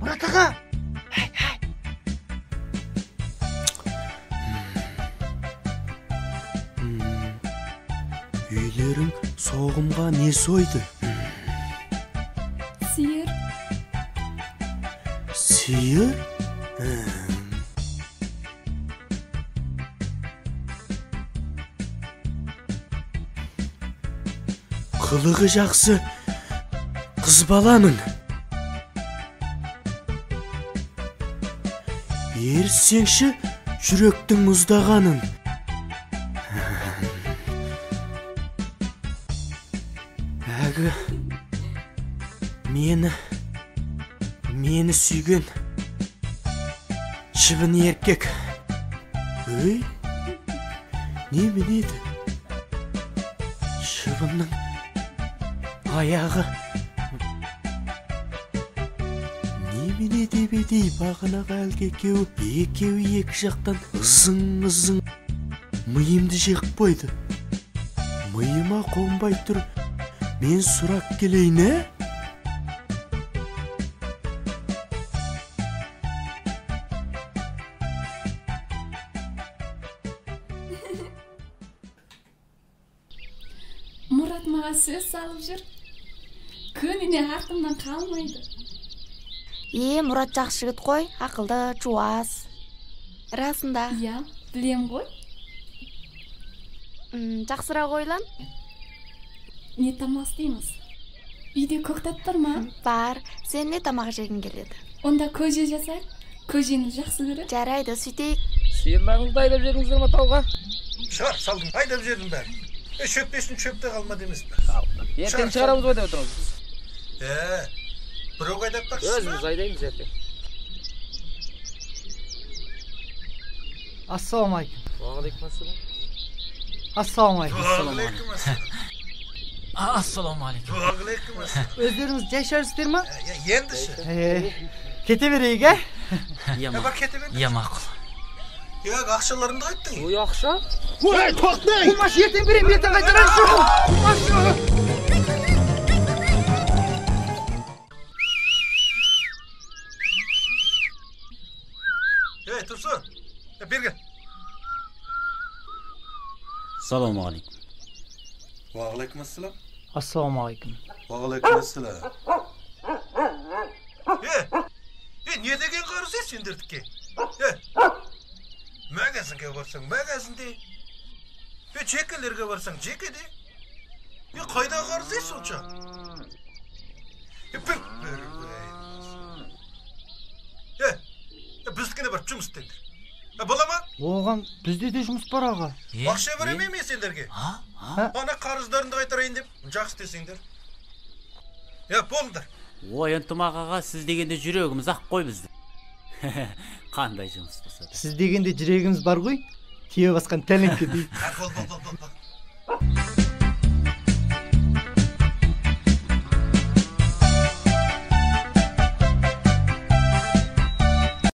Мұрат аға. Үйлерің соғымға не сойды? Сиыр. Сиыр? Қылығы жақсы қыз баламын. Ерсеңші жүректің мұздағанын. Әгі мені сүйген шыбын еркек. Өй, немен еді? Шыбынның аяғы немен еді бедей бағынаға әлгі екеуі екі жақтан ызың миымды жеқіп қойды. Миыма қонбай тұр, мен сұрақ келейін, ә? Мұрат маға сөз салып жүр. Күніне артымнан қалмайды. Мұрат жақсы жігіт қой, ақылды, жуас. Расында. Иә, білем ғой. Жақсырақ ойлан. Не тамақ істейміз? Үйде көктат бар ма? Бар, сен не тамақ жегің келеді? Онда көже жасайық. Көжені жақсы көреді. Жарайды, сөйтейік. Сиырларыңызды айдап жіберіңіздер ме тауға? Шығар, салдым, айдап жердің бәрі. Шөптесін шөпте қалмады емес пе? Ертең шығарамыз ғой деп отырмыз. Біреу айдап тақсыз ба? Өзіміз айдаймыз ертең. Ассалаумағалейкум. Уағалейкумассалам. Ассалаумағалейкум. Уағалейкумассалам. Өздеріңіз жай шығарсыздар ма? Ендіші. Кете берейік, ә? Кете берейік. Иә, мақұл. Ақшаларыңды қайттың? Ой, ақша? Ой, тоқтай! Болмаш, ертең берем, ертең қайтарам. Тұрсын, берген. Саламағалейкум. Уағалейкумассалам. Ассалаумағалейкум. Уағалейкумассалам. Не деген қарыз сендердікі? Мәгәзінге барсаң, мәгәзінде. Жекелерге барсаң, жекеде. Қайда қарыз сонша? Біздікіне барып жұмыс істеңдер. Бола ма? Оған бізде де жұмыс бар аға. Ақша беремей ме сендерге? Ана қарыздарыңды қайтарайын деп, жақсы десеңдер. Болыңдар. Ой, ынтымағаға сіз дегенде жүрегіміз ақ қой бізді. Қандай жұмыс болса да. Сіз дегенде жүрегіміз бар ғой, тие басқан тәліңкі дейді. Бол.